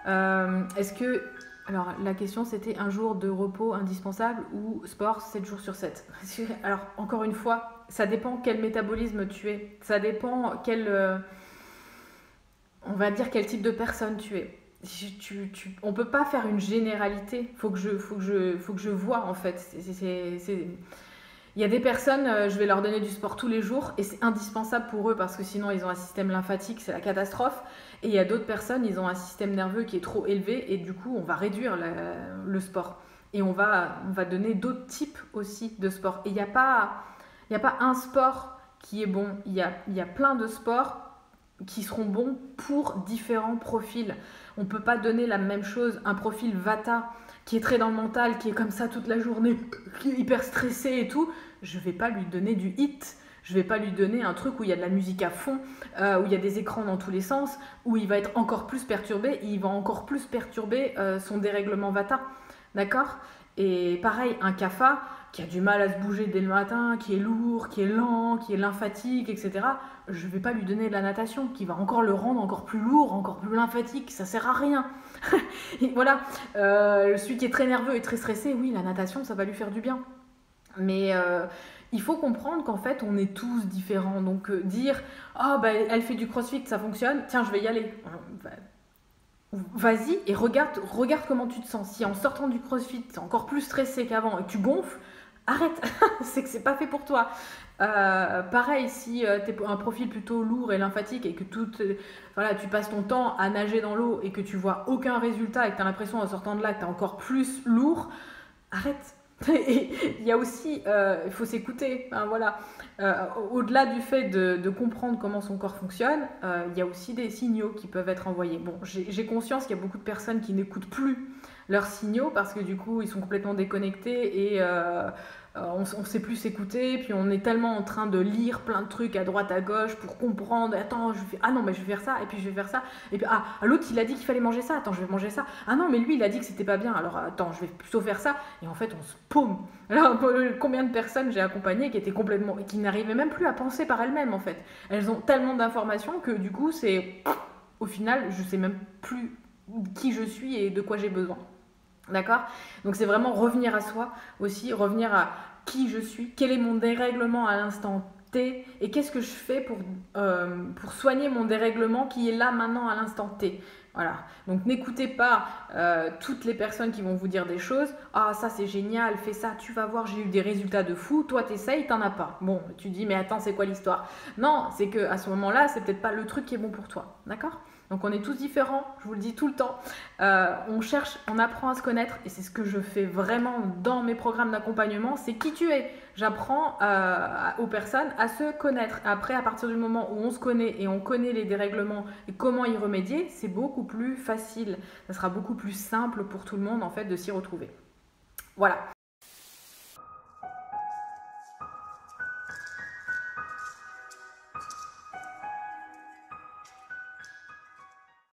Est-ce que... Alors, la question, c'était un jour de repos indispensable ou sport 7 jours sur 7. Alors, encore une fois, ça dépend quel métabolisme tu es. Ça dépend on va dire quel type de personne tu es. On peut pas faire une généralité. Faut que je vois, en fait. Il y a des personnes, je vais leur donner du sport tous les jours et c'est indispensable pour eux parce que sinon ils ont un système lymphatique, c'est la catastrophe. Et il y a d'autres personnes, ils ont un système nerveux qui est trop élevé et du coup on va réduire le sport. Et on va donner d'autres types aussi de sport. Et il y a pas un sport qui est bon, il y a plein de sports qui seront bons pour différents profils. On ne peut pas donner la même chose, un profil Vata qui est très dans le mental, qui est comme ça toute la journée, qui est hyper stressé et tout, je ne vais pas lui donner du hit. Je ne vais pas lui donner un truc où il y a de la musique à fond, où il y a des écrans dans tous les sens, où il va être encore plus perturbé, et il va encore plus perturber son dérèglement Vata. D'accord? Et pareil, un kapha qui a du mal à se bouger dès le matin, qui est lourd, qui est lent, qui est lymphatique, etc. Je ne vais pas lui donner de la natation, qui va encore le rendre encore plus lourd, encore plus lymphatique. Ça sert à rien. Et voilà, celui qui est très nerveux et très stressé, oui, la natation, ça va lui faire du bien. Mais il faut comprendre qu'en fait, on est tous différents. Donc dire, oh, bah, elle fait du crossfit, ça fonctionne, tiens, je vais y aller. Vas-y et regarde comment tu te sens. Si en sortant du crossfit, tu es encore plus stressé qu'avant et que tu gonfles, arrête, c'est que c'est pas fait pour toi. Pareil, si tu es un profil plutôt lourd et lymphatique et que voilà, tu passes ton temps à nager dans l'eau et que tu vois aucun résultat et que tu as l'impression en sortant de là que tu es encore plus lourd, arrête. Et il y a aussi, il faut s'écouter. Hein, voilà. Au-delà du fait de comprendre comment son corps fonctionne, il y a aussi des signaux qui peuvent être envoyés. Bon, j'ai conscience qu'il y a beaucoup de personnes qui n'écoutent plus leurs signaux parce que du coup, ils sont complètement déconnectés et on ne sait plus s'écouter. Puis on est tellement en train de lire plein de trucs à droite, à gauche pour comprendre. Attends, ah non, mais je vais faire ça, et puis je vais faire ça. Et puis, l'autre, il a dit qu'il fallait manger ça. Attends, je vais manger ça. Ah non, mais lui, il a dit que c'était pas bien. Alors, attends, je vais plutôt faire ça. Et en fait, on se paume. Alors, combien de personnes j'ai accompagnées qui étaient complètement, qui n'arrivaient même plus à penser par elles-mêmes, en fait. Elles ont tellement d'informations que du coup, au final, je sais même plus qui je suis et de quoi j'ai besoin. D'accord? Donc c'est vraiment revenir à soi aussi, revenir à qui je suis, quel est mon dérèglement à l'instant T et qu'est-ce que je fais pour soigner mon dérèglement qui est là maintenant à l'instant T. Voilà. Donc n'écoutez pas toutes les personnes qui vont vous dire des choses. Ah, ça c'est génial, fais ça, tu vas voir, j'ai eu des résultats de fou. Toi t'essayes, t'en as pas. Bon, tu dis, mais attends, c'est quoi l'histoire? Non, c'est qu'à ce moment-là, c'est peut-être pas le truc qui est bon pour toi. D'accord? Donc on est tous différents, je vous le dis tout le temps. On cherche, on apprend à se connaître et c'est ce que je fais vraiment dans mes programmes d'accompagnement, c'est qui tu es. J'apprends aux personnes à se connaître. Après, à partir du moment où on se connaît et on connaît les dérèglements et comment y remédier, c'est beaucoup plus facile. Ça sera beaucoup plus simple pour tout le monde en fait de s'y retrouver. Voilà.